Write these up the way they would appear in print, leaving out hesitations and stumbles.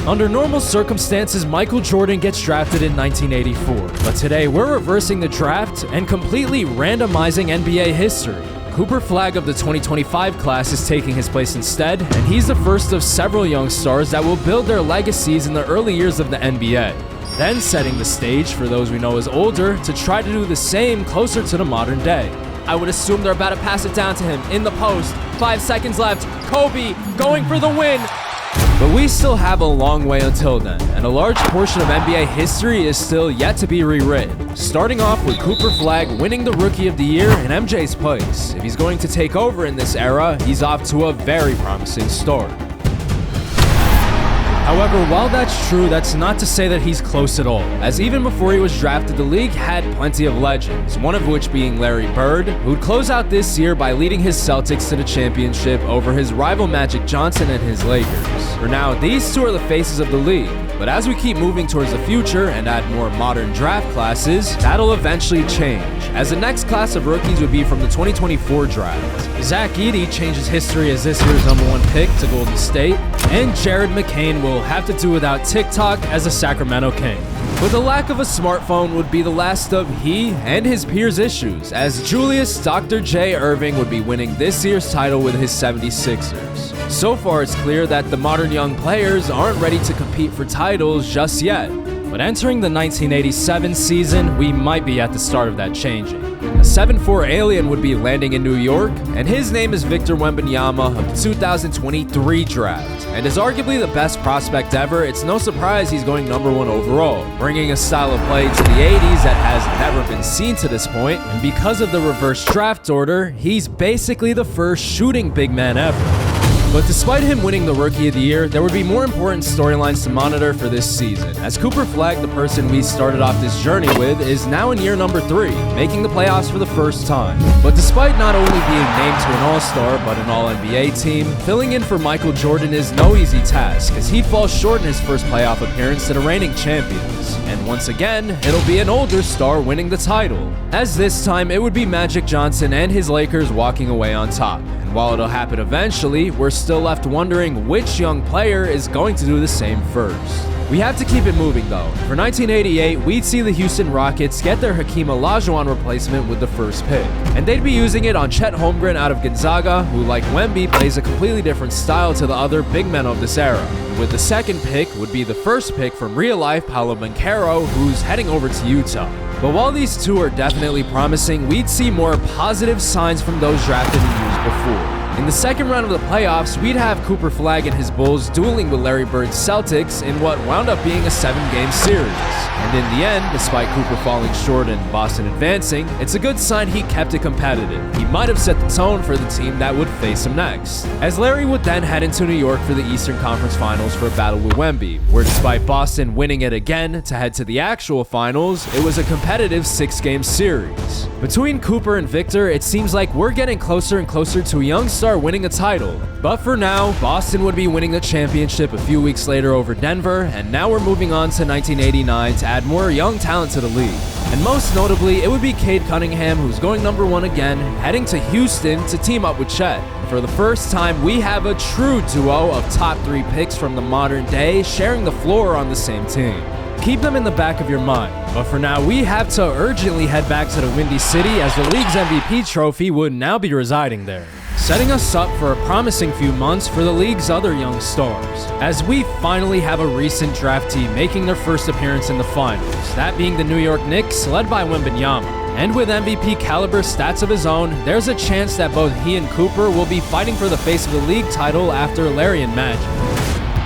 Under normal circumstances, Michael Jordan gets drafted in 1984, but today we're reversing the draft and completely randomizing NBA history. Cooper Flagg of the 2025 class is taking his place instead, and he's the first of several young stars that will build their legacies in the early years of the NBA. Then setting the stage for those we know as older to try to do the same closer to the modern day. I would assume they're about to pass it down to him in the post. 5 seconds left. Kobe going for the win. But we still have a long way until then, and a large portion of NBA history is still yet to be rewritten. Starting off with Cooper Flagg winning the Rookie of the Year in MJ's place. If he's going to take over in this era, he's off to a very promising start. However, while that's true, that's not to say that he's close at all, as even before he was drafted, the league had plenty of legends, one of which being Larry Bird, who'd close out this year by leading his Celtics to the championship over his rival Magic Johnson and his Lakers. For now, these two are the faces of the league, but as we keep moving towards the future and add more modern draft classes, that'll eventually change, as the next class of rookies would be from the 2024 draft. Zach Edey changes history as this year's #1 pick to Golden State, and Jared McCain will have to do without TikTok as a Sacramento King. But the lack of a smartphone would be the last of he and his peers' issues, as Julius Dr. J. Irving would be winning this year's title with his 76ers. So far, it's clear that the modern young players aren't ready to compete for titles just yet. But entering the 1987 season, we might be at the start of that changing. A 7'4" alien would be landing in New York, and his name is Victor Wembanyama of the 2023 draft. And as arguably the best prospect ever, it's no surprise he's going #1 overall, bringing a style of play to the 80s that has never been seen to this point, and because of the reverse draft order, he's basically the first shooting big man ever. But despite him winning the Rookie of the Year, there would be more important storylines to monitor for this season, as Cooper Flagg, the person we started off this journey with, is now in year #3, making the playoffs for the first time. But despite not only being named to an All-Star, but an All-NBA team, filling in for Michael Jordan is no easy task, as he falls short in his first playoff appearance to the reigning champions. And once again, it'll be an older star winning the title, as this time it would be Magic Johnson and his Lakers walking away on top. And while it'll happen eventually, we're still left wondering which young player is going to do the same first. We have to keep it moving though. For 1988, we'd see the Houston Rockets get their Hakeem Olajuwon replacement with the first pick. And they'd be using it on Chet Holmgren out of Gonzaga, who like Wemby plays a completely different style to the other big men of this era. With the second pick would be the first pick from real-life Paolo Banchero, who's heading over to Utah. But while these two are definitely promising, we'd see more positive signs from those drafted in years before. In the second round of the playoffs, we'd have Cooper Flagg and his Bulls dueling with Larry Bird's Celtics in what wound up being a 7-game series. And in the end, despite Cooper falling short and Boston advancing, it's a good sign he kept it competitive. He might have set the tone for the team that would face him next, as Larry would then head into New York for the Eastern Conference Finals for a battle with Wemby, where despite Boston winning it again to head to the actual finals, it was a competitive 6-game series. Between Cooper and Victor, it seems like we're getting closer and closer to a young star winning a title. But for now, Boston would be winning the championship a few weeks later over Denver, and now we're moving on to 1989 to add more young talent to the league. And most notably, it would be Cade Cunningham, who's going #1 again, heading to Houston to team up with Chet. For the first time, we have a true duo of top 3 picks from the modern day sharing the floor on the same team. Keep them in the back of your mind. But for now, we have to urgently head back to the Windy City, as the league's MVP trophy would now be residing there, setting us up for a promising few months for the league's other young stars, as we finally have a recent draftee making their first appearance in the finals, that being the New York Knicks, led by Wembanyama. And with MVP caliber stats of his own, there's a chance that both he and Cooper will be fighting for the face of the league title after Larry and Magic.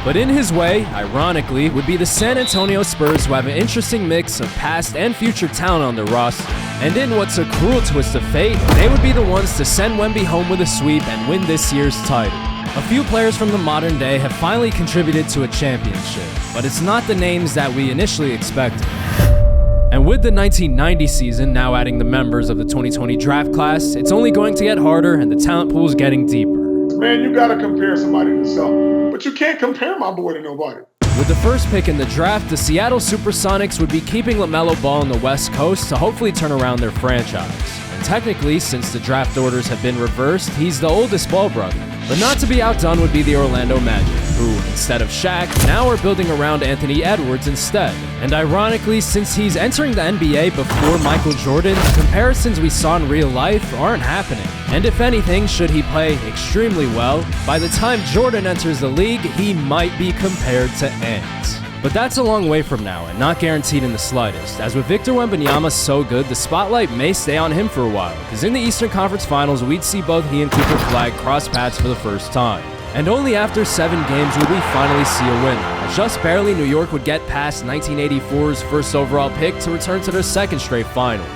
But in his way, ironically, would be the San Antonio Spurs, who have an interesting mix of past and future talent on their roster. And in what's a cruel twist of fate, they would be the ones to send Wemby home with a sweep and win this year's title. A few players from the modern day have finally contributed to a championship, but it's not the names that we initially expected. And with the 1990 season now adding the members of the 2020 draft class, it's only going to get harder and the talent pool is getting deeper. Man, you gotta compare somebody to something, but you can't compare my boy to nobody. With the first pick in the draft, the Seattle Supersonics would be keeping LaMelo Ball on the West Coast to hopefully turn around their franchise. And Technically, since the draft orders have been reversed, he's the oldest ball brother. But not to be outdone would be the Orlando Magic, who, instead of Shaq, now are building around Anthony Edwards instead. And ironically, since he's entering the NBA before Michael Jordan, the comparisons we saw in real life aren't happening. And if anything, should he play extremely well, by the time Jordan enters the league, he might be compared to Ant. But that's a long way from now, and not guaranteed in the slightest, as with Victor Wembanyama so good, the spotlight may stay on him for a while, because in the Eastern Conference Finals, we'd see both he and Cooper Flagg cross paths for the first time. And only after 7 games would we finally see a winner, as just barely New York would get past 1984's first overall pick to return to their second straight finals.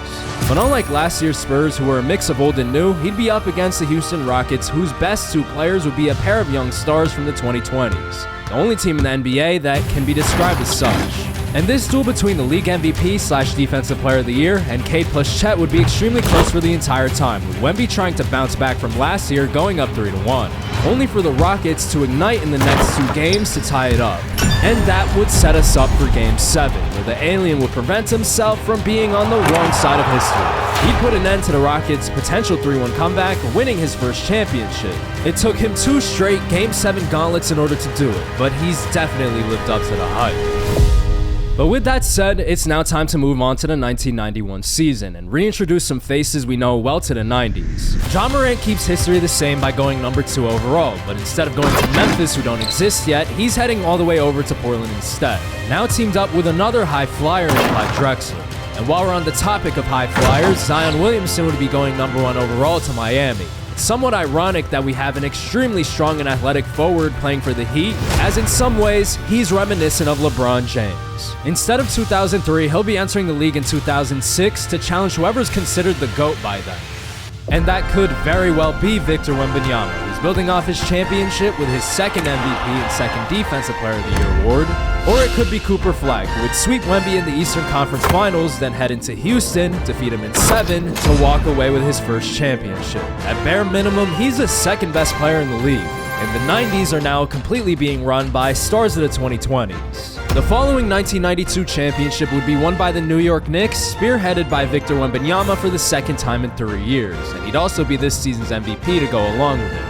But unlike last year's Spurs, who were a mix of old and new, he'd be up against the Houston Rockets, whose best 2 players would be a pair of young stars from the 2020s. The only team in the NBA that can be described as such. And this duel between the league MVP/Defensive Player of the Year and Cade plus Chet would be extremely close for the entire time, with Wemby trying to bounce back from last year, going up 3-1. Only for the Rockets to ignite in the next 2 games to tie it up. And that would set us up for Game 7, where the alien would prevent himself from being on the wrong side of history. He'd put an end to the Rockets' potential 3-1 comeback, winning his first championship. It took him 2 straight Game 7 gauntlets in order to do it, but he's definitely lived up to the hype. But with that said, it's now time to move on to the 1991 season and reintroduce some faces we know well to the 90s. Ja Morant keeps history the same by going number 2 overall, but instead of going to Memphis, who don't exist yet, he's heading all the way over to Portland instead. Now teamed up with another high flyer in Clyde Drexler. And while we're on the topic of high flyers, Zion Williamson would be going number 1 overall to Miami. It's somewhat ironic that we have an extremely strong and athletic forward playing for the Heat, as in some ways, he's reminiscent of LeBron James. Instead of 2003, he'll be entering the league in 2006 to challenge whoever's considered the GOAT by then. And that could very well be Victor Wembanyama, who's building off his championship with his second MVP and second Defensive Player of the Year award. Or it could be Cooper Flagg, who would sweep Wemby in the Eastern Conference Finals, then head into Houston, defeat him in 7, to walk away with his first championship. At bare minimum, he's the second best player in the league. And the 90s are now completely being run by stars of the 2020s. The following 1992 championship would be won by the New York Knicks, spearheaded by Victor Wembanyama for the second time in 3 years, and he'd also be this season's MVP to go along with it.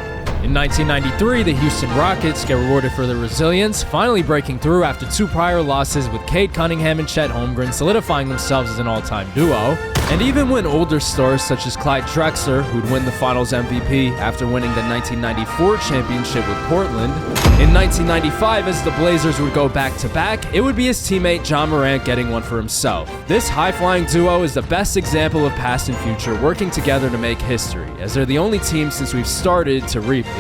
In 1993, the Houston Rockets get rewarded for their resilience, finally breaking through after 2 prior losses, with Cade Cunningham and Chet Holmgren solidifying themselves as an all-time duo. And even when older stars such as Clyde Drexler, who'd win the Finals MVP after winning the 1994 championship with Portland, in 1995, as the Blazers would go back-to-back, it would be his teammate Ja Morant getting one for himself. This high-flying duo is the best example of past and future working together to make history, as they're the only team since we've started to repeat.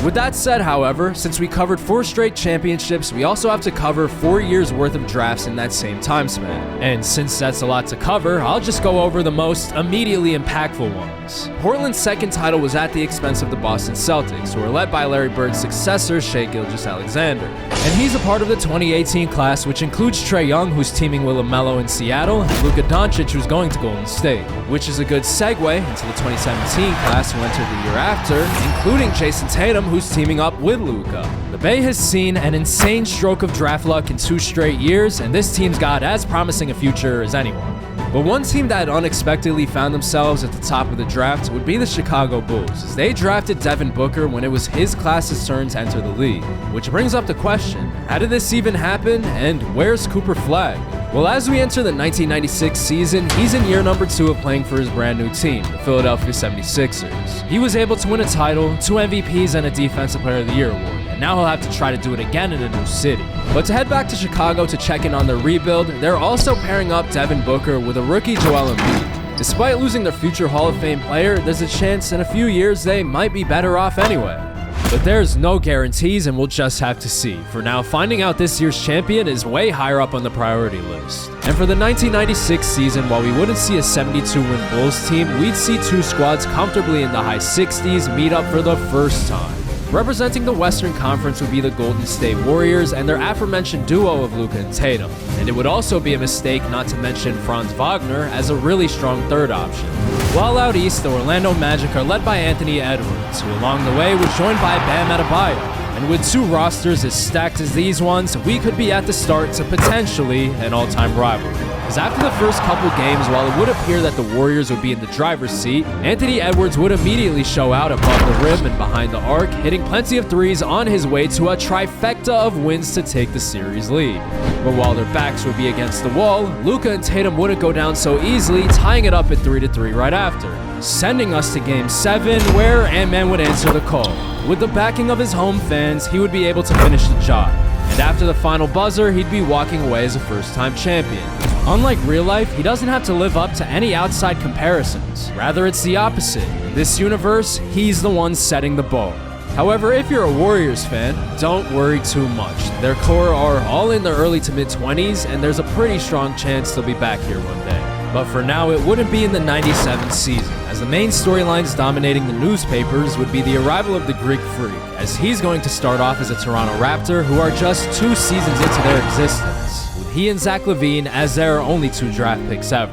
With that said, however, since we covered 4 straight championships, we also have to cover 4 years worth of drafts in that same time span. And since that's a lot to cover, I'll just go over the most immediately impactful ones. Portland's second title was at the expense of the Boston Celtics, who were led by Larry Bird's successor, Shai Gilgeous-Alexander. And he's a part of the 2018 class, which includes Trae Young, who's teaming with LaMelo in Seattle, and Luka Doncic, who's going to Golden State. Which is a good segue into the 2017 class, who entered the year after, including Jason Tatum, who's teaming up with Luka. The Bay has seen an insane stroke of draft luck in 2 straight years, and this team's got as promising a future as anyone. But one team that unexpectedly found themselves at the top of the draft would be the Chicago Bulls, as they drafted Devin Booker when it was his class's turn to enter the league. Which brings up the question, how did this even happen, and where's Cooper Flagg? Well, as we enter the 1996 season, he's in year number 2 of playing for his brand new team, the Philadelphia 76ers. He was able to win a title, 2 MVPs, and a Defensive Player of the Year award, and now he'll have to try to do it again in a new city. But to head back to Chicago to check in on their rebuild, they're also pairing up Devin Booker with a rookie Joel Embiid. Despite losing their future Hall of Fame player, there's a chance in a few years they might be better off anyway. But there's no guarantees, and we'll just have to see. For now, finding out this year's champion is way higher up on the priority list. And for the 1996 season, while we wouldn't see a 72-win Bulls team, we'd see 2 squads comfortably in the high 60s meet up for the first time. Representing the Western Conference would be the Golden State Warriors and their aforementioned duo of Luka and Tatum. And it would also be a mistake not to mention Franz Wagner as a really strong third option. While out east, the Orlando Magic are led by Anthony Edwards, who along the way was joined by Bam Adebayo. And with two rosters as stacked as these ones, we could be at the start to potentially an all-time rivalry. As after the first couple games, while it would appear that the Warriors would be in the driver's seat, Anthony Edwards would immediately show out above the rim and behind the arc, hitting plenty of threes on his way to a trifecta of wins to take the series lead. But while their backs would be against the wall, Luka and Tatum wouldn't go down so easily, tying it up at 3-3 right after, sending us to Game 7, where Ant-Man would answer the call. With the backing of his home fans, he would be able to finish the job. And after the final buzzer, he'd be walking away as a first-time champion. Unlike real life, he doesn't have to live up to any outside comparisons. Rather, it's the opposite. In this universe, he's the one setting the bar. However, if you're a Warriors fan, don't worry too much. Their core are all in their early to mid-20s, and there's a pretty strong chance they'll be back here one day. But for now, it wouldn't be in the 97 season, as the main storylines dominating the newspapers would be the arrival of the Greek Freak, as he's going to start off as a Toronto Raptor who are just 2 seasons into their existence, with he and Zach LaVine as their only 2 draft picks ever.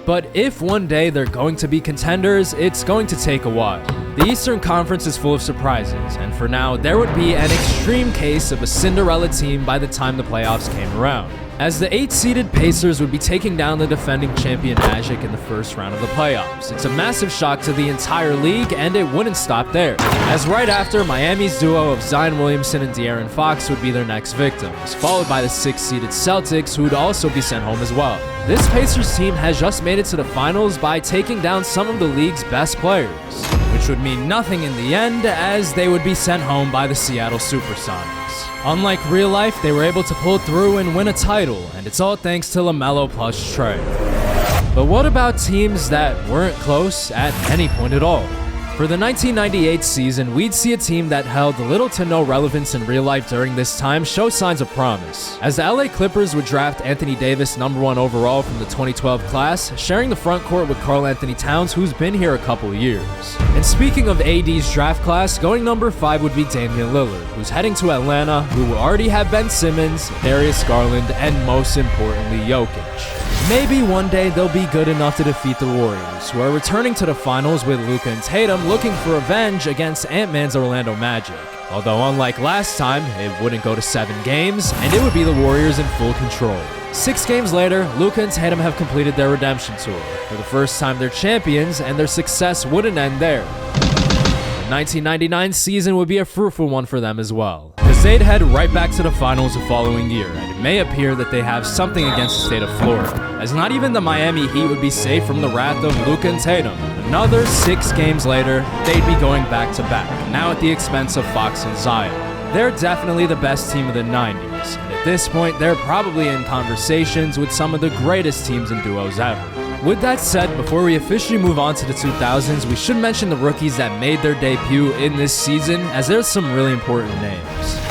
But if one day they're going to be contenders, it's going to take a while. The Eastern Conference is full of surprises, and for now, there would be an extreme case of a Cinderella team by the time the playoffs came around, as the 8-seeded Pacers would be taking down the defending champion Magic in the first round of the playoffs. It's a massive shock to the entire league, and it wouldn't stop there, as right after, Miami's duo of Zion Williamson and De'Aaron Fox would be their next victims, followed by the 6-seeded Celtics, who would also be sent home as well. This Pacers team has just made it to the finals by taking down some of the league's best players, which would mean nothing in the end, as they would be sent home by the Seattle Supersonics. Unlike real life, they were able to pull through and win a title, and it's all thanks to LaMelo plus Trae. But what about teams that weren't close at any point at all? For the 1998 season, we'd see a team that held little to no relevance in real life during this time show signs of promise, as the LA Clippers would draft Anthony Davis #1 overall from the 2012 class, sharing the front court with Karl Anthony Towns, who's been here a couple years. And speaking of AD's draft class, going #5 would be Damian Lillard, who's heading to Atlanta, who will already have Ben Simmons, Darius Garland, and most importantly, Jokic. Maybe one day they'll be good enough to defeat the Warriors, who are returning to the finals with Luka and Tatum looking for revenge against Ant-Man's Orlando Magic. Although unlike last time, it wouldn't go to 7 games, and it would be the Warriors in full control. 6 games later, Luka and Tatum have completed their redemption tour. For the first time, they're champions, and their success wouldn't end there. The 1999 season would be a fruitful one for them as well, because they'd head right back to the finals the following year, and it may appear that they have something against the state of Florida, as not even the Miami Heat would be safe from the wrath of Luka and Tatum. Another 6 games later, they'd be going back-to-back, now at the expense of Fox and Zion. They're definitely the best team of the 90s, and at this point, they're probably in conversations with some of the greatest teams and duos ever. With that said, before we officially move on to the 2000s, we should mention the rookies that made their debut in this season, as there's some really important names.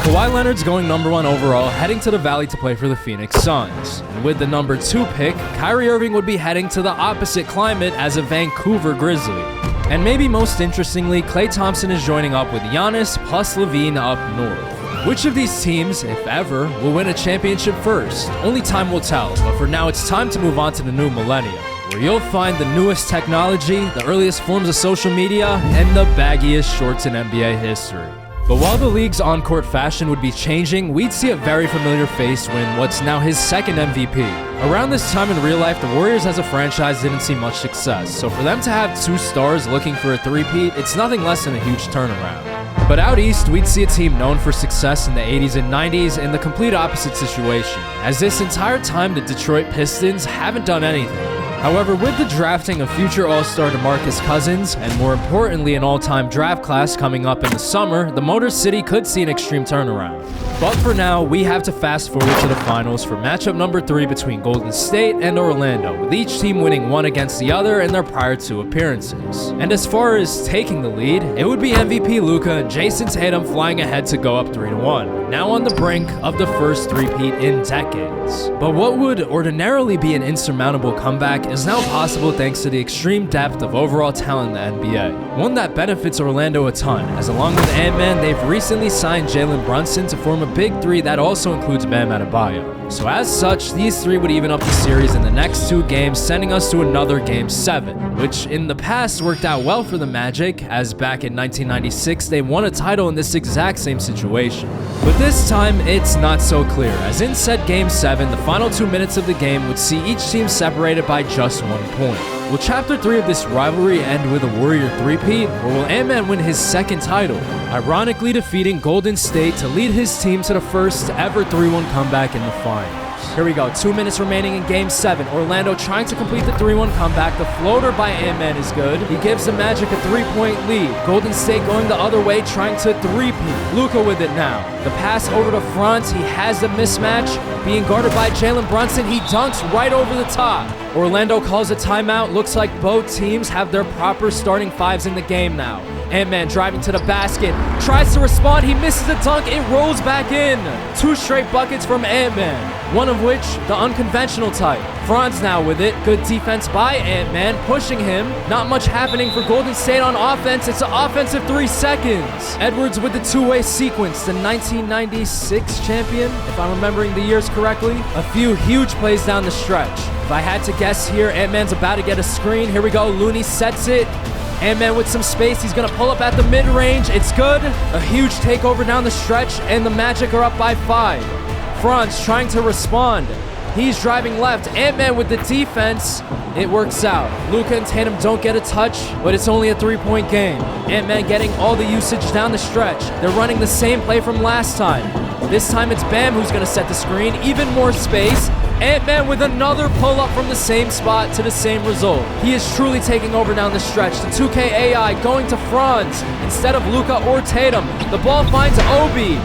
Kawhi Leonard's going #1 overall, heading to the Valley to play for the Phoenix Suns. And with the #2 pick, Kyrie Irving would be heading to the opposite climate as a Vancouver Grizzly. And maybe most interestingly, Klay Thompson is joining up with Giannis plus LaVine up north. Which of these teams, if ever, will win a championship first? Only time will tell, but for now it's time to move on to the new millennium, where you'll find the newest technology, the earliest forms of social media, and the baggiest shorts in NBA history. But while the league's on-court fashion would be changing, we'd see a very familiar face win what's now his 2nd MVP. Around this time in real life, the Warriors as a franchise didn't see much success, so for them to have 2 stars looking for a three-peat, it's nothing less than a huge turnaround. But out east, we'd see a team known for success in the 80s and 90s in the complete opposite situation, as this entire time the Detroit Pistons haven't done anything. However, with the drafting of future All-Star DeMarcus Cousins, and more importantly an all-time draft class coming up in the summer, the Motor City could see an extreme turnaround. But for now, we have to fast forward to the finals for matchup #3 between Golden State and Orlando, with each team winning one against the other in their prior 2 appearances. And as far as taking the lead, it would be MVP Luka and Jason Tatum flying ahead to go up 3-1, now on the brink of the first three-peat in decades. But what would ordinarily be an insurmountable comeback is now possible thanks to the extreme depth of overall talent in the NBA. one that benefits Orlando a ton, as along with Ant-Man, they've recently signed Jalen Brunson to form a big three that also includes Bam Adebayo. So as such, these three would even up the series in the next 2 games, sending us to another Game 7, which in the past worked out well for the Magic, as back in 1996 they won a title in this exact same situation. But this time, it's not so clear, as in said Game 7, the final 2 minutes of the game would see each team separated by just 1 point. Will Chapter 3 of this rivalry end with a Warrior three-peat, or will Ant-Man win his 2nd title, ironically defeating Golden State to lead his team to the first ever 3-1 comeback in the finals? Here we go, 2 minutes remaining in Game 7. Orlando trying to complete the 3-1 comeback. The floater by Ant-Man is good. He gives the Magic a 3-point lead. Golden State going the other way, trying to three-peat. Luka with it now. The pass over to Franz. He has the mismatch. Being guarded by Jalen Brunson. He dunks right over the top. Orlando calls a timeout. Looks like both teams have their proper starting fives in the game now. Ant-Man driving to the basket, tries to respond, he misses the dunk, it rolls back in. 2 straight buckets from Ant-Man, one of which the unconventional type. Franz now with it, good defense by Ant-Man, pushing him. Not much happening for Golden State on offense, it's an offensive 3 seconds. Edwards with the two-way sequence, the 1996 champion, if I'm remembering the years correctly. A few huge plays down the stretch. If I had to guess here, Ant-Man's about to get a screen. Here we go, Looney sets it. Ant-Man with some space, he's gonna pull up at the mid-range, it's good. A huge takeover down the stretch, and the Magic are up by 5. Franz trying to respond. He's driving left, Ant-Man with the defense. It works out. Luka and Tatum don't get a touch, but it's only a 3-point game. Ant-Man getting all the usage down the stretch. They're running the same play from last time. This time it's Bam who's gonna set the screen, even more space. Ant-Man with another pull-up from the same spot to the same result. He is truly taking over down the stretch. The 2K AI going to Franz instead of Luka or Tatum. The ball finds Obi.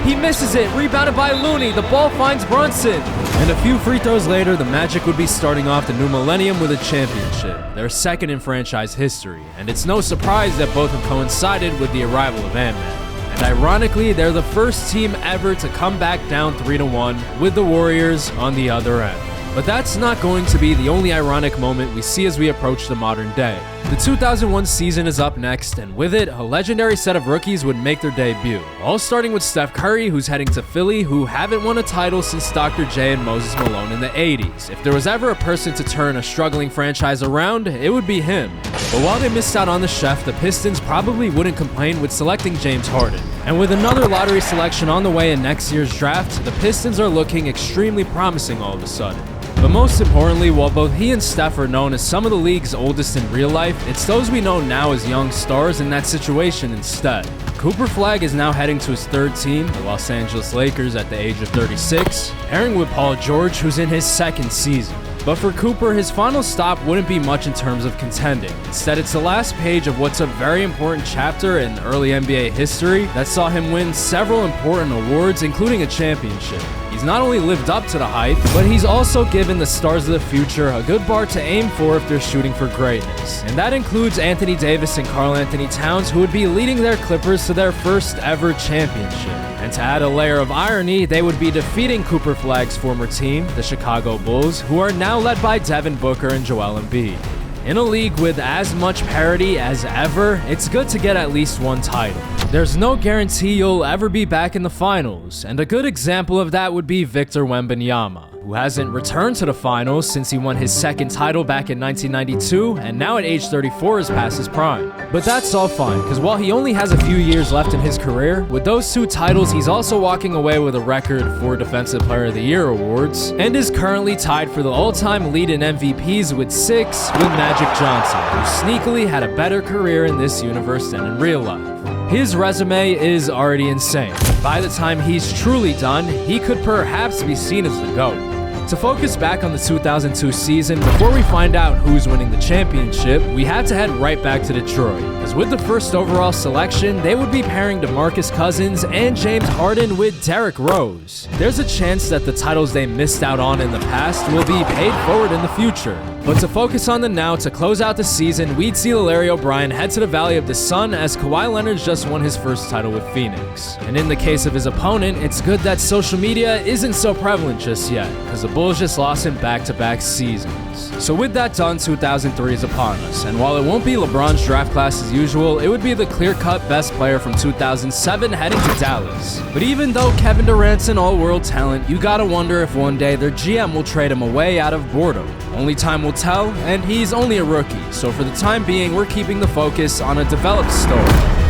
He misses it, rebounded by Looney. The ball finds Brunson. And a few free throws later, the Magic would be starting off the new millennium with a championship, their 2nd in franchise history. And it's no surprise that both have coincided with the arrival of Ant-Man. And ironically, they're the first team ever to come back down 3-1 with the Warriors on the other end. But that's not going to be the only ironic moment we see as we approach the modern day. The 2001 season is up next, and with it, a legendary set of rookies would make their debut. All starting with Steph Curry, who's heading to Philly, who haven't won a title since Dr. J and Moses Malone in the 80s. If there was ever a person to turn a struggling franchise around, it would be him. But while they missed out on the chef, the Pistons probably wouldn't complain with selecting James Harden. And with another lottery selection on the way in next year's draft, the Pistons are looking extremely promising all of a sudden. But most importantly, while both he and Steph are known as some of the league's oldest in real life, it's those we know now as young stars in that situation instead. Cooper Flagg is now heading to his 3rd team, the Los Angeles Lakers, at the age of 36, pairing with Paul George, who's in his 2nd season. But for Cooper, his final stop wouldn't be much in terms of contending. Instead, it's the last page of what's a very important chapter in early NBA history that saw him win several important awards, including a championship. He's not only lived up to the hype, but he's also given the stars of the future a good bar to aim for if they're shooting for greatness. And that includes Anthony Davis and Karl Anthony Towns, who would be leading their Clippers to their first ever championship. And to add a layer of irony, they would be defeating Cooper Flagg's former team, the Chicago Bulls, who are now led by Devin Booker and Joel Embiid. In a league with as much parity as ever, it's good to get at least one title. There's no guarantee you'll ever be back in the finals, and a good example of that would be Victor Wembanyama, who hasn't returned to the finals since he won his 2nd title back in 1992, and now at age 34 is past his prime. But that's all fine, because while he only has a few years left in his career, with those 2 titles he's also walking away with a record for Defensive Player of the Year awards, and is currently tied for the all-time lead in MVPs with 6 with Magic Johnson, who sneakily had a better career in this universe than in real life. His resume is already insane. By the time he's truly done, he could perhaps be seen as the GOAT. To focus back on the 2002 season, before we find out who's winning the championship, we had to head right back to Detroit, as with the 1st overall selection, they would be pairing DeMarcus Cousins and James Harden with Derrick Rose. There's a chance that the titles they missed out on in the past will be paid forward in the future. But to focus on the now, to close out the season, we'd see Larry O'Brien head to the Valley of the Sun as Kawhi Leonard's just won his 1st title with Phoenix. And in the case of his opponent, it's good that social media isn't so prevalent just yet, because as the Bulls just lost in back-to-back seasons. So with that done, 2003 is upon us, and while it won't be LeBron's draft class as usual, it would be the clear-cut best player from 2007 heading to Dallas. But even though Kevin Durant's an all-world talent, you gotta wonder if one day their GM will trade him away out of boredom. Only time will tell, and he's only a rookie, so for the time being, we're keeping the focus on a developed star,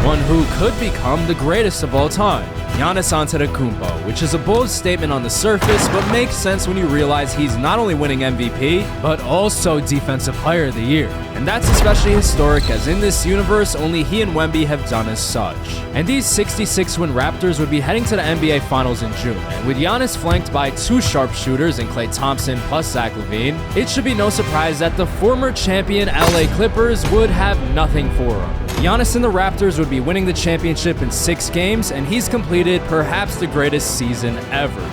one who could become the greatest of all time. Giannis Antetokounmpo, which is a bold statement on the surface, but makes sense when you realize he's not only winning MVP, but also Defensive Player of the Year. And that's especially historic, as in this universe, only he and Wemby have done as such. And these 66-win Raptors would be heading to the NBA Finals in June, and with Giannis flanked by two sharpshooters in Klay Thompson plus Zach LaVine, it should be no surprise that the former champion LA Clippers would have nothing for him. Giannis and the Raptors would be winning the championship in 6 games, and he's completed perhaps the greatest season ever.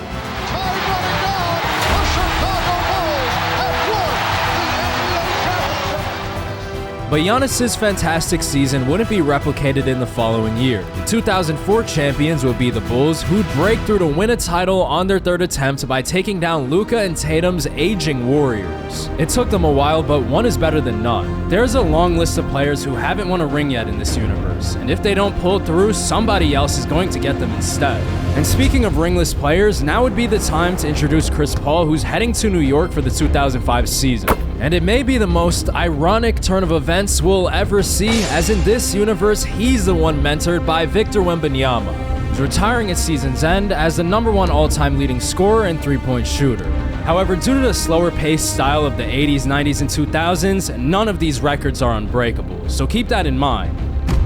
But Giannis' fantastic season wouldn't be replicated in the following year. The 2004 champions would be the Bulls, who'd break through to win a title on their 3rd attempt by taking down Luka and Tatum's aging Warriors. It took them a while, but one is better than none. There's a long list of players who haven't won a ring yet in this universe, and if they don't pull through, somebody else is going to get them instead. And speaking of ringless players, now would be the time to introduce Chris Paul, who's heading to New York for the 2005 season. And it may be the most ironic turn of events we'll ever see, as in this universe, he's the one mentored by Victor Wembanyama, who's retiring at season's end as the #1 all-time leading scorer and three-point shooter. However, due to the slower-paced style of the 80s, 90s, and 2000s, none of these records are unbreakable, so keep that in mind.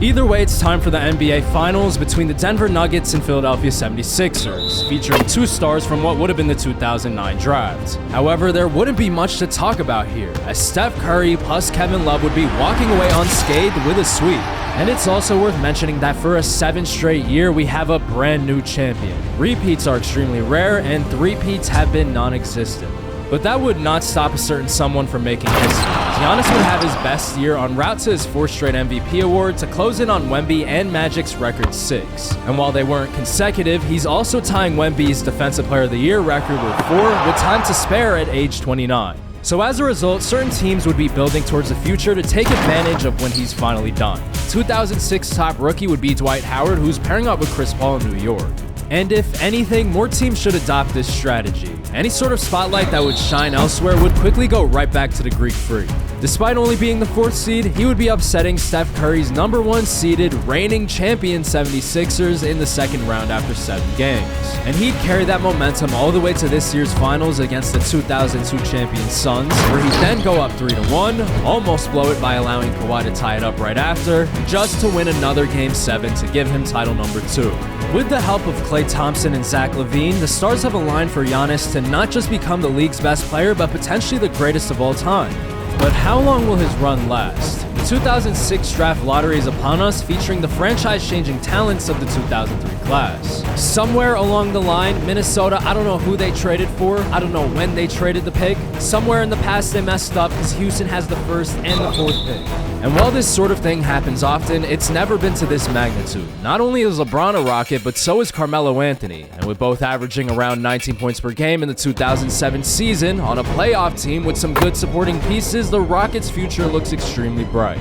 Either way, it's time for the NBA Finals between the Denver Nuggets and Philadelphia 76ers, featuring 2 stars from what would have been the 2009 draft. However, there wouldn't be much to talk about here, as Steph Curry plus Kevin Love would be walking away unscathed with a sweep. And it's also worth mentioning that for a 7th straight year, we have a brand new champion. Repeats are extremely rare, and three-peats have been non-existent. But that would not stop a certain someone from making history. Giannis would have his best year en route to his 4th straight MVP award to close in on Wemby and Magic's record 6. And while they weren't consecutive, he's also tying Wemby's Defensive Player of the Year record with 4 with time to spare at age 29. So as a result, certain teams would be building towards the future to take advantage of when he's finally done. 2006 top rookie would be Dwight Howard, who's pairing up with Chris Paul in New York. And if anything, more teams should adopt this strategy. Any sort of spotlight that would shine elsewhere would quickly go right back to the Greek Freak. Despite only being the 4th seed, he would be upsetting Steph Curry's #1 seeded reigning champion 76ers in the 2nd round after 7 games. And he'd carry that momentum all the way to this year's finals against the 2002 champion Suns, where he'd then go up 3-1, almost blow it by allowing Kawhi to tie it up right after, just to win another Game 7 to give him title #2. With the help of Klay Thompson and Zach LaVine, the stars have aligned for Giannis to not just become the league's best player, but potentially the greatest of all time. But how long will his run last? The 2006 draft lottery is upon us, featuring the franchise-changing talents of the 2003 class. Somewhere along the line, Minnesota, I don't know who they traded for, I don't know when they traded the pick. Somewhere in the past they messed up because Houston has the 1st and the 4th pick. And while this sort of thing happens often, it's never been to this magnitude. Not only is LeBron a rocket, but so is Carmelo Anthony. And with both averaging around 19 points per game in the 2007 season, on a playoff team with some good supporting pieces, the Rockets' future looks extremely bright.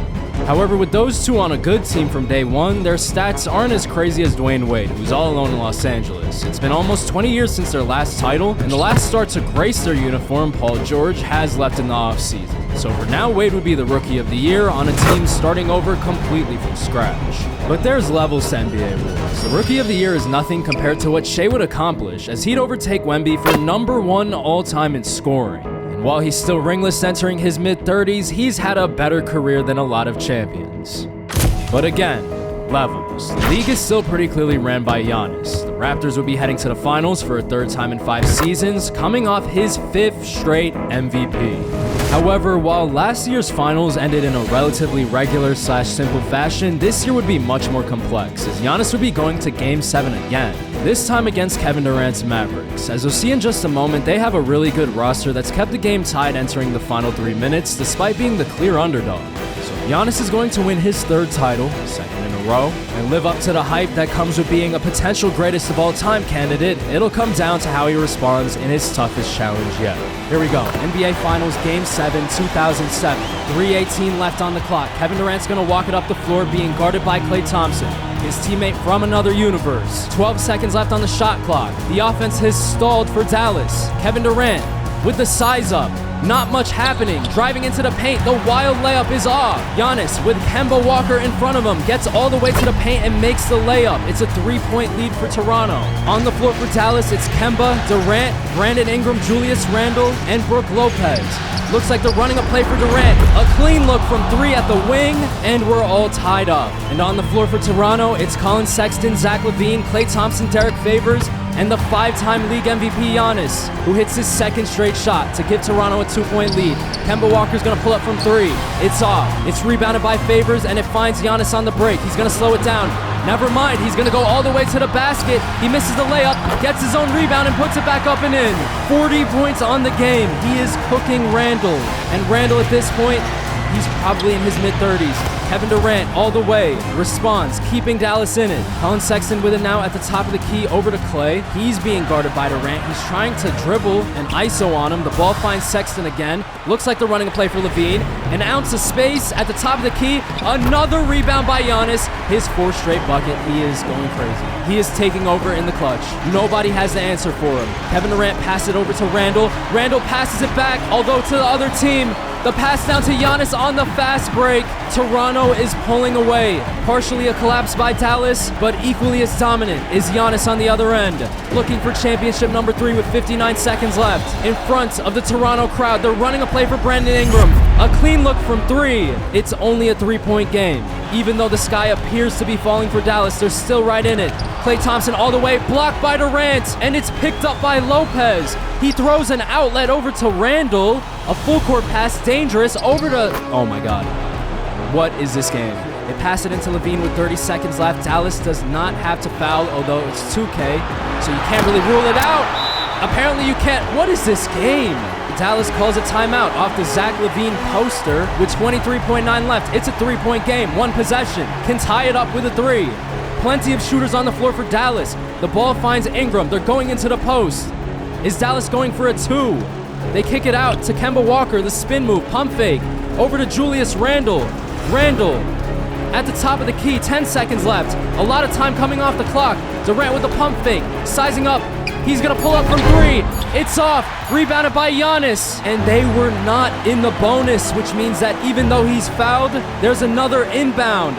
However, with those two on a good team from day one, their stats aren't as crazy as Dwayne Wade, who's all alone in Los Angeles. It's been almost 20 years since their last title, and the last star to grace their uniform, Paul George, has left in the offseason. So for now, Wade would be the Rookie of the Year on a team starting over completely from scratch. But there's levels to NBA awards. The Rookie of the Year is nothing compared to what Shea would accomplish, as he'd overtake Wemby for #1 all-time in scoring. While he's still ringless entering his mid-30s, he's had a better career than a lot of champions. But again, levels. The league is still pretty clearly ran by Giannis. The Raptors would be heading to the finals for a 3rd time in 5 seasons, coming off his 5th straight MVP. However, while last year's finals ended in a relatively regular/simple fashion, this year would be much more complex, as Giannis would be going to Game 7 again, this time against Kevin Durant's Mavericks. As you'll see in just a moment, they have a really good roster that's kept the game tied entering the final 3 minutes, despite being the clear underdog. So Giannis is going to win his 3rd title, 2nd in a a row. And live up to the hype that comes with being a potential greatest of all time candidate, it'll come down to how he responds in his toughest challenge yet. Here we go. NBA Finals Game 7, 2007. 3:18 left on the clock. Kevin Durant's gonna walk it up the floor being guarded by Klay Thompson, his teammate from another universe. 12 seconds left on the shot clock. The offense has stalled for Dallas. Kevin Durant with the size up. Not much happening. Driving into the paint, the wild layup is off. Giannis with Kemba Walker in front of him gets all the way to the paint and makes the layup. It's a 3-point lead for Toronto. On the floor for Dallas, it's Kemba, Durant, Brandon Ingram, Julius Randle, and Brook Lopez. Looks like they're running a play for Durant. A clean look from 3 at the wing, and we're all tied up. And on the floor for Toronto, it's Colin Sexton, Zach LaVine, Klay Thompson, Derek Favors, and the 5-time league MVP Giannis, who hits his second straight shot to give Toronto a 2-point lead. Kemba Walker's gonna pull up from 3. It's off. It's rebounded by Favors, and it finds Giannis on the break. He's gonna slow it down. Never mind, he's gonna go all the way to the basket. He misses the layup, gets his own rebound, and puts it back up and in. 40 points on the game. He is cooking Randle. And Randle at this point, he's probably in his mid-30s. Kevin Durant all the way, responds, keeping Dallas in it. Colin Sexton with it now at the top of the key over to Klay. He's being guarded by Durant. He's trying to dribble and ISO on him. The ball finds Sexton again. Looks like they're running a play for LaVine. An ounce of space at the top of the key. Another rebound by Giannis. His 4th straight bucket. He is going crazy. He is taking over in the clutch. Nobody has the answer for him. Kevin Durant passes it over to Randle. Randle passes it back, although to the other team. The pass down to Giannis on the fast break. Toronto is pulling away. Partially a collapse by Dallas, but equally as dominant is Giannis on the other end. Looking for championship number 3 with 59 seconds left. In front of the Toronto crowd, they're running a play for Brandon Ingram. A clean look from 3. It's only a 3-point game. Even though the sky appears to be falling for Dallas, they're still right in it. Klay Thompson all the way, blocked by Durant, and it's picked up by Lopez. He throws an outlet over to Randle. A full court pass, dangerous, over to... Oh my God. What is this game? They pass it into LaVine with 30 seconds left. Dallas does not have to foul, although it's 2K, so you can't really rule it out. Apparently you can't. What is this game? Dallas calls a timeout off the Zach LaVine poster with 23.9 left. It's a 3-point game, 1 possession. Can tie it up with a 3. Plenty of shooters on the floor for Dallas. The ball finds Ingram. They're going into the post. Is Dallas going for a 2? They kick it out to Kemba Walker, the spin move, pump fake, over to Julius Randle. Randle at the top of the key, 10 seconds left. A lot of time coming off the clock. Durant with the pump fake, sizing up. He's gonna pull up from 3. It's off, rebounded by Giannis. And they were not in the bonus, which means that even though he's fouled, there's another inbound.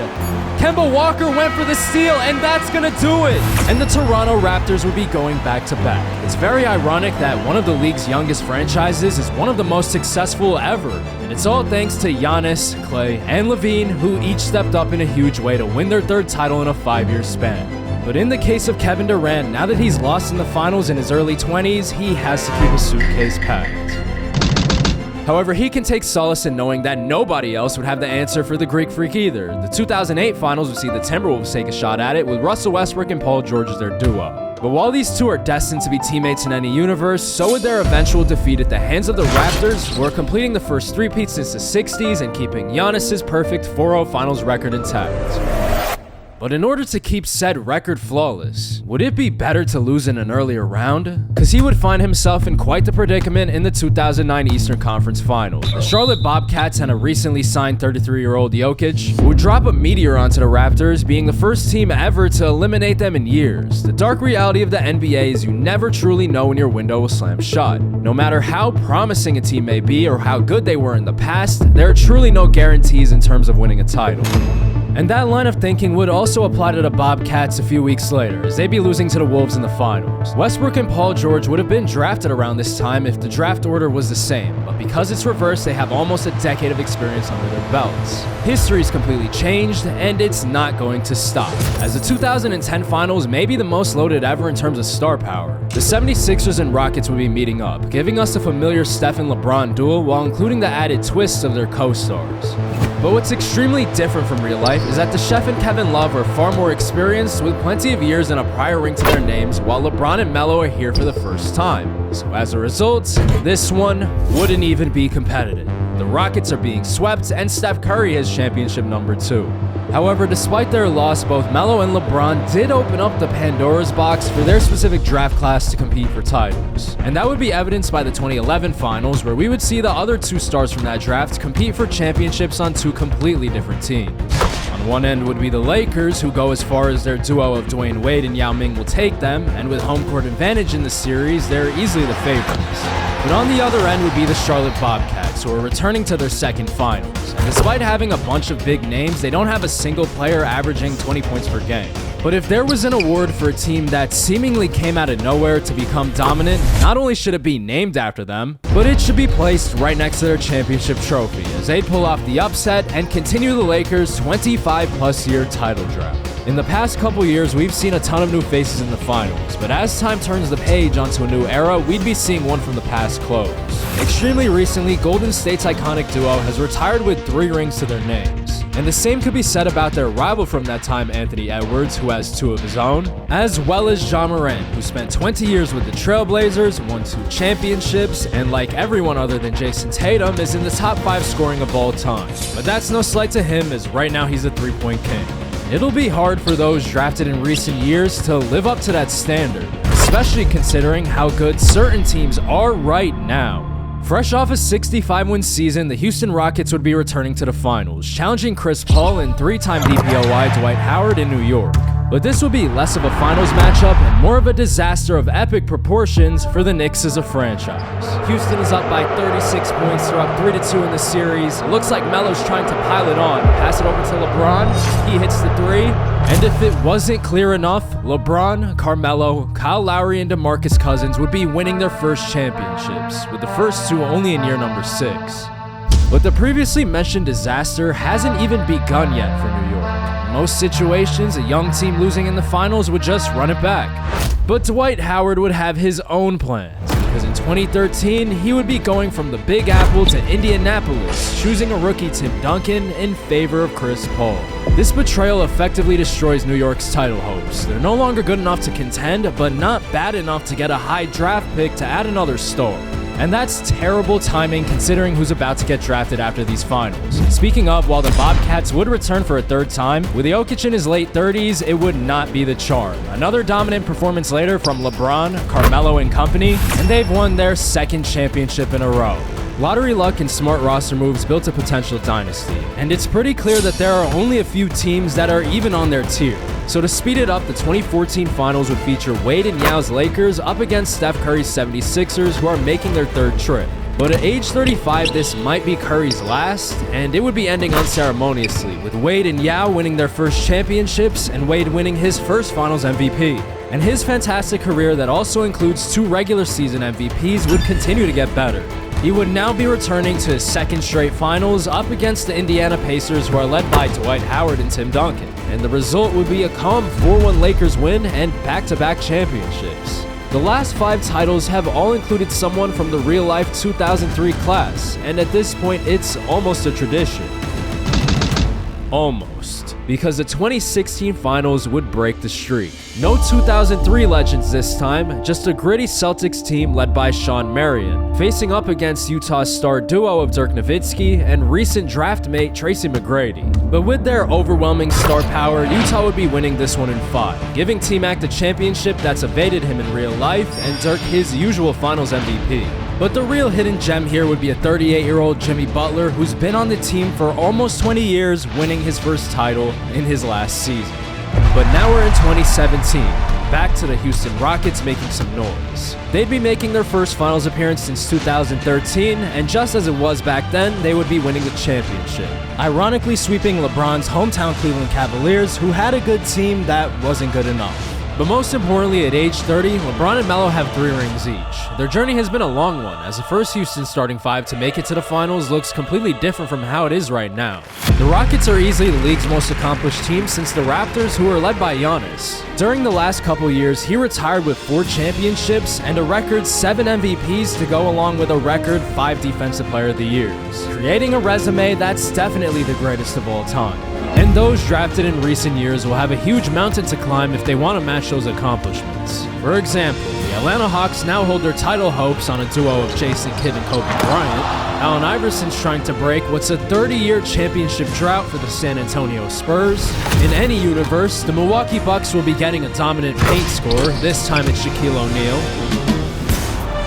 Kemba Walker went for the steal, and that's gonna do it. And the Toronto Raptors would be going back to back. It's very ironic that one of the league's youngest franchises is one of the most successful ever. And it's all thanks to Giannis, Klay, and LaVine, who each stepped up in a huge way to win their 3rd title in a 5-year span. But in the case of Kevin Durant, now that he's lost in the finals in his early 20s, he has to keep his suitcase packed. However, he can take solace in knowing that nobody else would have the answer for the Greek Freak either. The 2008 finals would see the Timberwolves take a shot at it with Russell Westbrook and Paul George as their duo. But while these two are destined to be teammates in any universe, so would their eventual defeat at the hands of the Raptors, who are completing the first three-peat since the 60s and keeping Giannis' perfect 4-0 finals record intact. But in order to keep said record flawless, would it be better to lose in an earlier round? Because he would find himself in quite the predicament in the 2009 Eastern Conference Finals. The Charlotte Bobcats and a recently signed 33-year-old Jokic would drop a meteor onto the Raptors, being the first team ever to eliminate them in years. The dark reality of the NBA is you never truly know when your window will slam shut. No matter how promising a team may be or how good they were in the past, there are truly no guarantees in terms of winning a title. And that line of thinking would also apply to the Bobcats a few weeks later, as they'd be losing to the Wolves in the finals. Westbrook and Paul George would have been drafted around this time if the draft order was the same, but because it's reversed, they have almost a decade of experience under their belts. History's completely changed, and it's not going to stop, as the 2010 finals may be the most loaded ever in terms of star power. The 76ers and Rockets would be meeting up, giving us a familiar Steph and LeBron duel while including the added twists of their co-stars. But what's extremely different from real life is that the Chef and Kevin Love are far more experienced with plenty of years and a prior ring to their names, while LeBron and Melo are here for the first time. So as a result, this one wouldn't even be competitive. The Rockets are being swept, and Steph Curry has championship number 2. However, despite their loss, both Melo and LeBron did open up the Pandora's box for their specific draft class to compete for titles. And that would be evidenced by the 2011 finals, where we would see the other two stars from that draft compete for championships on two completely different teams. On one end would be the Lakers, who go as far as their duo of Dwayne Wade and Yao Ming will take them, and with home court advantage in the series, they're easily the favorites. But on the other end would be the Charlotte Bobcats, who are returning to their second finals. And despite having a bunch of big names, they don't have a single player averaging 20 points per game. But if there was an award for a team that seemingly came out of nowhere to become dominant, not only should it be named after them, but it should be placed right next to their championship trophy, as they pull off the upset and continue the Lakers' 25-plus year title drought. In the past couple years, we've seen a ton of new faces in the finals, but as time turns the page onto a new era, we'd be seeing one from the past close. Extremely recently, Golden State's iconic duo has retired with 3 rings to their names. And the same could be said about their rival from that time, Anthony Edwards, who has 2 of his own, as well as Ja Morant, who spent 20 years with the Trailblazers, won 2 championships, and like everyone other than Jason Tatum, is in the top 5 scoring of all time. But that's no slight to him, as right now he's a 3-point king. It'll be hard for those drafted in recent years to live up to that standard, especially considering how good certain teams are right now. Fresh off a 65-win season, the Houston Rockets would be returning to the finals, challenging Chris Paul and 3-time DPOY Dwight Howard in New York. But this would be less of a finals matchup and more of a disaster of epic proportions for the Knicks as a franchise. Houston is up by 36 points, they're up 3-2 in the series. It looks like Melo's trying to pile it on, pass it over to LeBron, he hits the 3, and if it wasn't clear enough, LeBron, Carmelo, Kyle Lowry, and DeMarcus Cousins would be winning their first championships, with the first 2 only in year number 6. But the previously mentioned disaster hasn't even begun yet for New York. In most situations, a young team losing in the finals would just run it back. But Dwight Howard would have his own plans, because in 2013, he would be going from the Big Apple to Indianapolis, choosing a rookie Tim Duncan in favor of Chris Paul. This betrayal effectively destroys New York's title hopes. They're no longer good enough to contend, but not bad enough to get a high draft pick to add another star. And that's terrible timing considering who's about to get drafted after these finals. Speaking of, while the Bobcats would return for a 3rd time, with Jokic in his late 30s, it would not be the charm. Another dominant performance later from LeBron, Carmelo, and company, and they've won their 2nd championship in a row. Lottery luck and smart roster moves built a potential dynasty, and it's pretty clear that there are only a few teams that are even on their tier. So to speed it up, the 2014 finals would feature Wade and Yao's Lakers up against Steph Curry's 76ers, who are making their 3rd trip. But at age 35, this might be Curry's last, and it would be ending unceremoniously, with Wade and Yao winning their first championships and Wade winning his first finals MVP. And his fantastic career that also includes 2 regular season MVPs would continue to get better. He would now be returning to his 2nd straight finals up against the Indiana Pacers, who are led by Dwight Howard and Tim Duncan. And the result would be a calm 4-1 Lakers win and back-to-back championships. The last 5 titles have all included someone from the real-life 2003 class, and at this point it's almost a tradition. Almost. Because the 2016 finals would break the streak. No 2003 legends this time, just a gritty Celtics team led by Shawn Marion, facing up against Utah's star duo of Dirk Nowitzki and recent draft mate Tracy McGrady. But with their overwhelming star power, Utah would be winning this one in 5, giving T-Mac the championship that's evaded him in real life and Dirk his usual finals MVP. But the real hidden gem here would be a 38-year-old Jimmy Butler who's been on the team for almost 20 years, winning his first title in his last season. But now we're in 2017, back to the Houston Rockets making some noise. They'd be making their first finals appearance since 2013, and just as it was back then, they would be winning the championship. Ironically sweeping LeBron's hometown Cleveland Cavaliers, who had a good team that wasn't good enough. But most importantly, at age 30, LeBron and Melo have 3 rings each. Their journey has been a long one, as the first Houston starting 5 to make it to the finals looks completely different from how it is right now. The Rockets are easily the league's most accomplished team since the Raptors, who are led by Giannis. During the last couple years, he retired with 4 championships and a record 7 MVPs to go along with a record 5 Defensive Player of the Years, creating a resume that's definitely the greatest of all time. And those drafted in recent years will have a huge mountain to climb if they want to match those accomplishments. For example, The Atlanta Hawks now hold their title hopes on a duo of Jason Kidd and Kobe Bryant. Allen Iverson's trying to break what's a 30-year championship drought for the San Antonio Spurs. In any universe, the Milwaukee Bucks will be getting a dominant paint scorer, this time it's Shaquille O'Neal.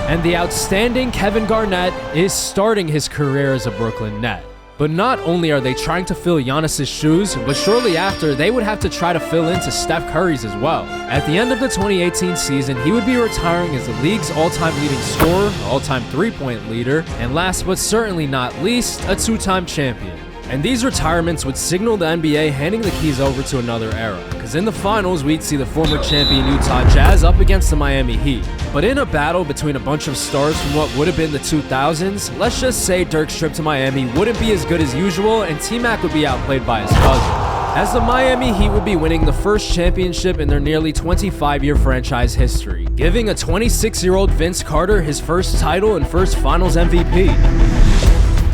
And the outstanding Kevin Garnett is starting his career as a Brooklyn Net. But not only are they trying to fill Giannis' shoes, but shortly after, they would have to try to fill into Steph Curry's as well. At the end of the 2018 season, he would be retiring as the league's all-time leading scorer, all-time three-point leader, and last but certainly not least, a two-time champion. And these retirements would signal the NBA handing the keys over to another era, because in the finals, we'd see the former champion Utah Jazz up against the Miami Heat. But in a battle between a bunch of stars from what would have been the 2000s, let's just say Dirk's trip to Miami wouldn't be as good as usual, and T-Mac would be outplayed by his cousin, as the Miami Heat would be winning the first championship in their nearly 25-year franchise history, giving a 26-year-old Vince Carter his first title and first finals MVP.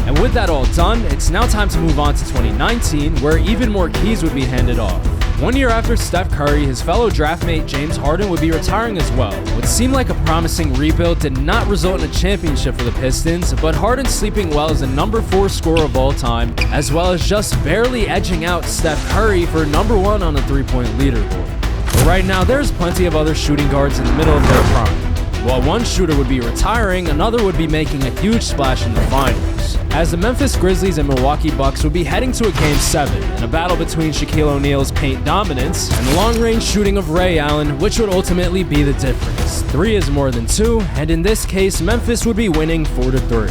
And with that all done, it's now time to move on to 2019, where even more keys would be handed off. 1 year after Steph Curry, his fellow draftmate James Harden would be retiring as well. What seemed like a promising rebuild did not result in a championship for the Pistons, but Harden sleeping well as the number 4 scorer of all time, as well as just barely edging out Steph Curry for number 1 on the three-point leaderboard. But right now, there's plenty of other shooting guards in the middle of their prime. While one shooter would be retiring, another would be making a huge splash in the finals, as the Memphis Grizzlies and Milwaukee Bucks would be heading to a Game 7 in a battle between Shaquille O'Neal's paint dominance and the long-range shooting of Ray Allen, which would ultimately be the difference. 3 is more than 2, and in this case, Memphis would be winning 4-3.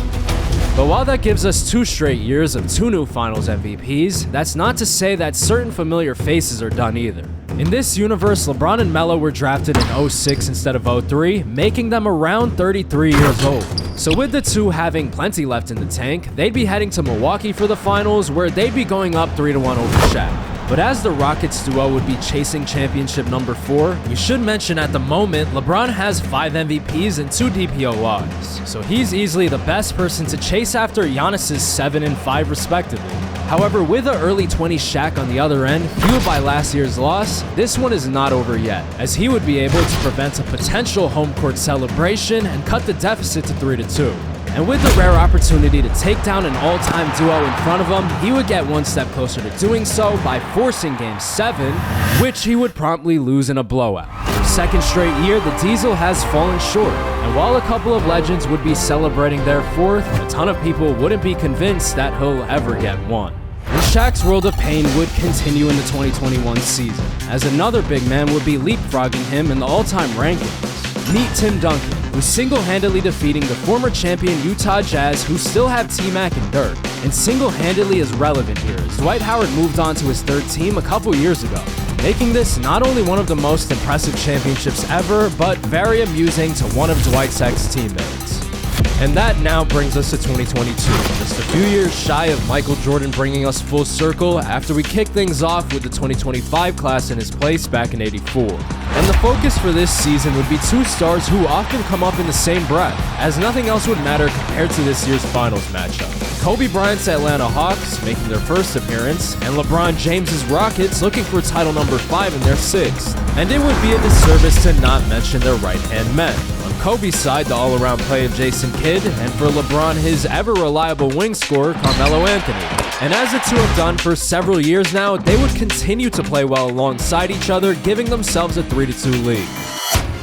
But while that gives us 2 straight years of 2 new finals MVPs, that's not to say that certain familiar faces are done either. In this universe, LeBron and Melo were drafted in 06 instead of 03, making them around 33 years old. So with the two having plenty left in the tank, they'd be heading to Milwaukee for the finals, where they'd be going up 3-1 over Shaq. But as the Rockets duo would be chasing championship number 4, we should mention at the moment, LeBron has 5 MVPs and 2 DPOYs, so he's easily the best person to chase after Giannis' 7 and 5 respectively. However, with the early 20s Shaq on the other end, fueled by last year's loss, this one is not over yet, as he would be able to prevent a potential home court celebration and cut the deficit to 3-2. And with the rare opportunity to take down an all-time duo in front of him, he would get one step closer to doing so by forcing Game 7, which he would promptly lose in a blowout. Second straight year, the Diesel has fallen short, and while a couple of legends would be celebrating their 4th, a ton of people wouldn't be convinced that he'll ever get one. And Shaq's world of pain would continue in the 2021 season, as another big man would be leapfrogging him in the all-time rankings. Meet Tim Duncan, who's single-handedly defeating the former champion Utah Jazz, who still have T-Mac and Dirk, and single-handedly is relevant here, as Dwight Howard moved on to his 3rd team a couple years ago, making this not only one of the most impressive championships ever, but very amusing to one of Dwight's ex-teammates. And that now brings us to 2022, just a few years shy of Michael Jordan bringing us full circle after we kicked things off with the 2025 class in his place back in '84. And the focus for this season would be 2 stars who often come up in the same breath, as nothing else would matter compared to this year's finals matchup. Kobe Bryant's Atlanta Hawks making their first appearance, and LeBron James's Rockets looking for title number 5 in their 6th. And it would be a disservice to not mention their right-hand men. On Kobe's side, the all-around play of Jason Kidd, and for LeBron, his ever-reliable wing scorer, Carmelo Anthony. And as the two have done for several years now, they would continue to play well alongside each other, giving themselves a 3-2 lead.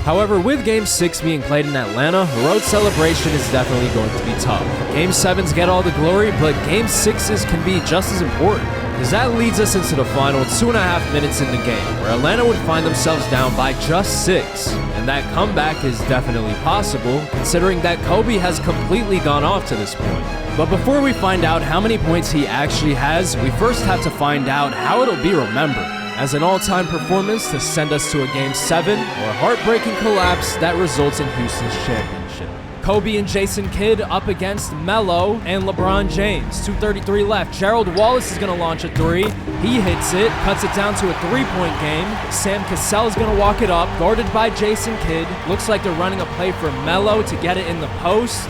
However, with Game 6 being played in Atlanta, a road celebration is definitely going to be tough. Game 7s get all the glory, but Game 6s can be just as important, because that leads us into the final 2.5 minutes in the game, where Atlanta would find themselves down by just 6. And that comeback is definitely possible, considering that Kobe has completely gone off to this point. But before we find out how many points he actually has, we first have to find out how it'll be remembered as an all-time performance to send us to a Game 7 or a heartbreaking collapse that results in Houston's championship. Kobe and Jason Kidd up against Melo and LeBron James. 2:33 left. Gerald Wallace is going to launch a 3. He hits it, cuts it down to a 3-point game. Sam Cassell is going to walk it up, guarded by Jason Kidd. Looks like they're running a play for Melo to get it in the post.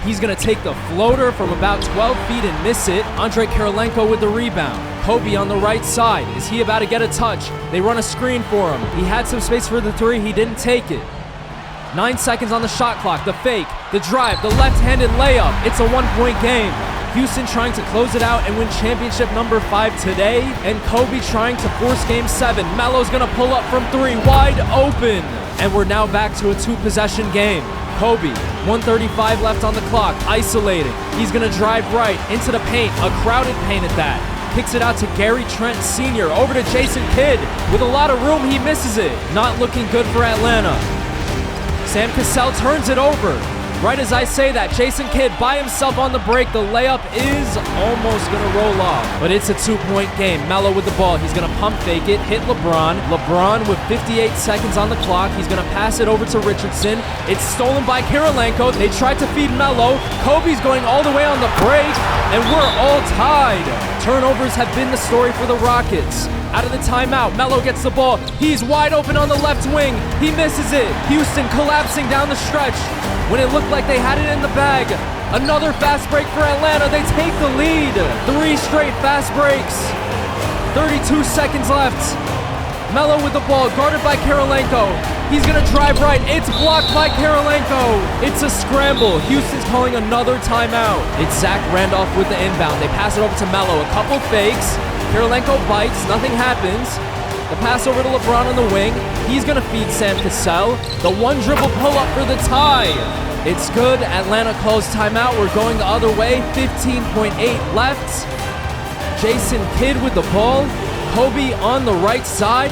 He's going to take the floater from about 12 feet and miss it. Andre Kirilenko with the rebound. Kobe on the right side. Is he about to get a touch? They run a screen for him. He had some space for the 3. He didn't take it. 9 seconds on the shot clock. The fake, the drive, the left-handed layup. It's a 1-point game. Houston trying to close it out and win championship number 5 today. And Kobe trying to force game 7. Melo's gonna pull up from 3, wide open. And we're now back to a 2-possession game. Kobe, 1:35 left on the clock, isolating. He's gonna drive right into the paint, a crowded paint at that. Kicks it out to Gary Trent Sr. Over to Jason Kidd. With a lot of room, he misses it. Not looking good for Atlanta. Sam Cassell turns it over. Right as I say that, Jason Kidd by himself on the break. The layup is almost gonna roll off, but it's a 2-point game. Melo with the ball. He's gonna pump fake it, hit LeBron. LeBron with 58 seconds on the clock. He's gonna pass it over to Richardson. It's stolen by Kirilenko. They tried to feed Melo. Kobe's going all the way on the break, and we're all tied. Turnovers have been the story for the Rockets. Out of the timeout, Melo gets the ball. He's wide open on the left wing. He misses it. Houston collapsing down the stretch when it looked like they had it in the bag. Another fast break for Atlanta. They take the lead. 3 straight fast breaks. 32 seconds left. Melo with the ball, guarded by Kirilenko. He's gonna drive right. It's blocked by Kirilenko. It's a scramble. Houston's calling another timeout. It's Zach Randolph with the inbound. They pass it over to Melo. A couple fakes. Kirilenko bites. Nothing happens. The pass over to LeBron on the wing. He's gonna feed Sam Cassell. The 1 dribble pull-up for the tie. It's good. Atlanta calls timeout. We're going the other way. 15.8 left. Jason Kidd with the ball. Kobe on the right side.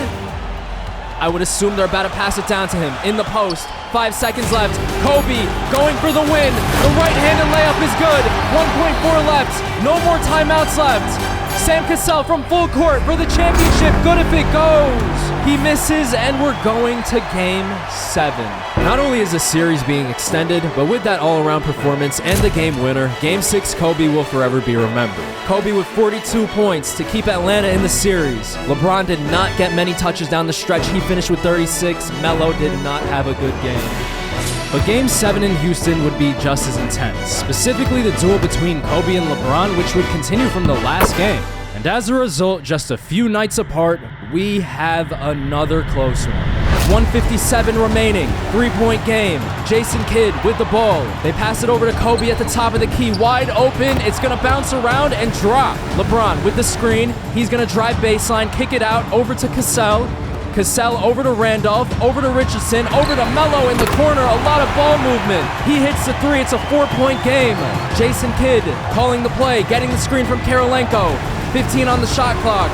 I would assume they're about to pass it down to him in the post. 5 seconds left. Kobe going for the win. The right-handed layup is good. 1.4 left. No more timeouts left. Sam Cassell from full court for the championship. Good if it goes. He misses, and we're going to game 7. Not only is the series being extended, but with that all-around performance and the game winner, Game 6 Kobe will forever be remembered. Kobe with 42 points to keep Atlanta in the series. LeBron did not get many touches down the stretch. He finished with 36. Melo did not have a good game. But Game 7 in Houston would be just as intense, specifically the duel between Kobe and LeBron, which would continue from the last game. And as a result, just a few nights apart, we have another close one. 1:57 remaining, 3-point game. Jason Kidd with the ball. They pass it over to Kobe at the top of the key, wide open. It's gonna bounce around and drop. LeBron with the screen. He's gonna drive baseline, kick it out over to Cassell. Cassell over to Randolph, over to Richardson, over to Melo in the corner. A lot of ball movement. He hits the 3. It's a 4-point game. Jason Kidd calling the play, getting the screen from Kirilenko. 15 on the shot clock.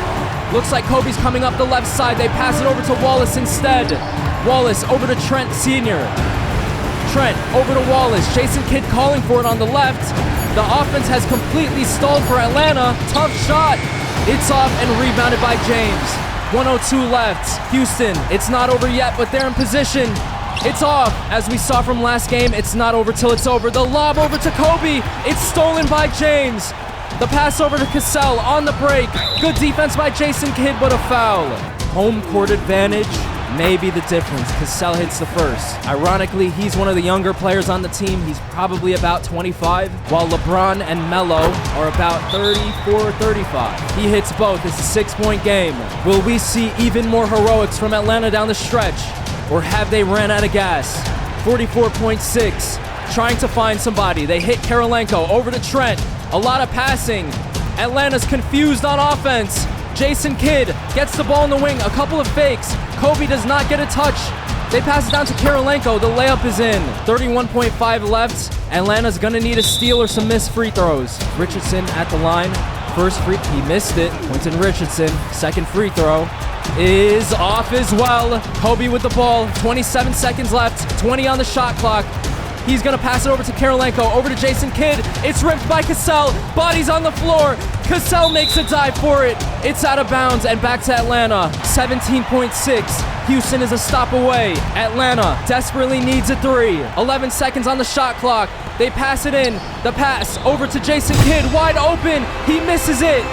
Looks like Kobe's coming up the left side. They pass it over to Wallace instead. Wallace over to Trent Sr. Trent over to Wallace. Jason Kidd calling for it on the left. The offense has completely stalled for Atlanta. Tough shot. It's off and rebounded by James. 1:02 left. Houston, it's not over yet, but they're in position. It's off. As we saw from last game, it's not over till it's over. The lob over to Kobe. It's stolen by James. The pass over to Cassell on the break. Good defense by Jason Kidd, but a foul. Home court advantage may be the difference. Cassell hits the first. Ironically, he's one of the younger players on the team. He's probably about 25, while LeBron and Melo are about 34, 35. He hits both. It's a 6-point game. Will we see even more heroics from Atlanta down the stretch, or have they ran out of gas? 44.6. Trying to find somebody. They hit Kirilenko over to Trent. A lot of passing. Atlanta's confused on offense. Jason Kidd gets the ball in the wing. A couple of fakes. Kobe does not get a touch. They pass it down to Kirilenko. The layup is in. 31.5 left. Atlanta's gonna need a steal or some missed free throws. Richardson at the line. First free, he missed it. Quentin Richardson. Second free throw is off as well. Kobe with the ball. 27 seconds left. 20 on the shot clock. He's gonna pass it over to Kirilenko, over to Jason Kidd. It's ripped by Cassell. Bodies on the floor. Cassell makes a dive for it. It's out of bounds and back to Atlanta. 17.6. Houston is a stop away. Atlanta desperately needs a 3. 11 seconds on the shot clock. They pass it in. The pass over to Jason Kidd, wide open. He misses it.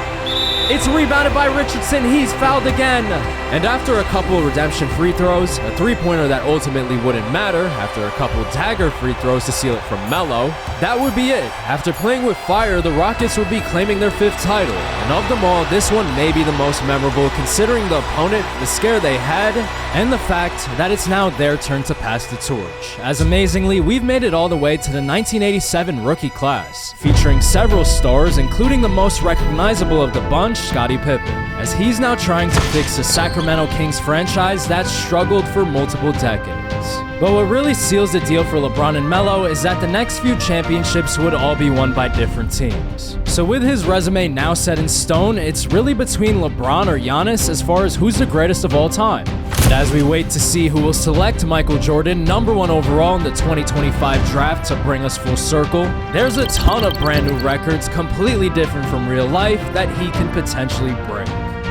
It's rebounded by Richardson. He's fouled again. And after a couple redemption free throws, a three-pointer that ultimately wouldn't matter, after a couple dagger free throws to seal it from Melo, that would be it. After playing with fire, the Rockets would be claiming their 5th title. And of them all, this one may be the most memorable considering the opponent, the scare they had, and the fact that it's now their turn to pass the torch. As amazingly, we've made it all the way to the 1987 rookie class, featuring several stars, including the most recognizable of the bunch, Scottie Pippen, as he's now trying to fix the Sacramento Kings franchise that's struggled for multiple decades. But what really seals the deal for LeBron and Melo is that the next few championships would all be won by different teams. So with his resume now set in stone, it's really between LeBron or Giannis as far as who's the greatest of all time. And as we wait to see who will select Michael Jordan #1 overall in the 2025 draft to bring us full circle, there's a ton of brand new records completely different from real life that he can potentially break.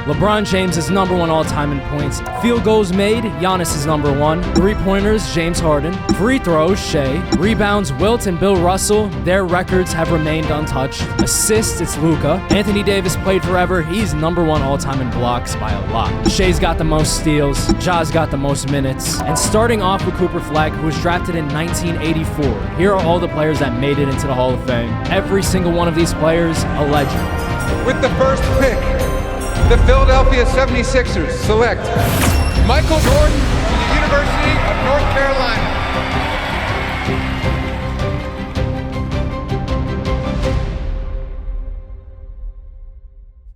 LeBron James is #1 all-time in points. Field goals made, Giannis is #1. Three-pointers, James Harden. Free throws, Shea. Rebounds, Wilt and Bill Russell. Their records have remained untouched. Assists, it's Luka. Anthony Davis played forever. He's #1 all-time in blocks by a lot. Shea's got the most steals. Ja's got the most minutes. And starting off with Cooper Flagg, who was drafted in 1984. Here are all the players that made it into the Hall of Fame. Every single one of these players, a legend. With the first pick, the Philadelphia 76ers select Michael Jordan from the University of North Carolina.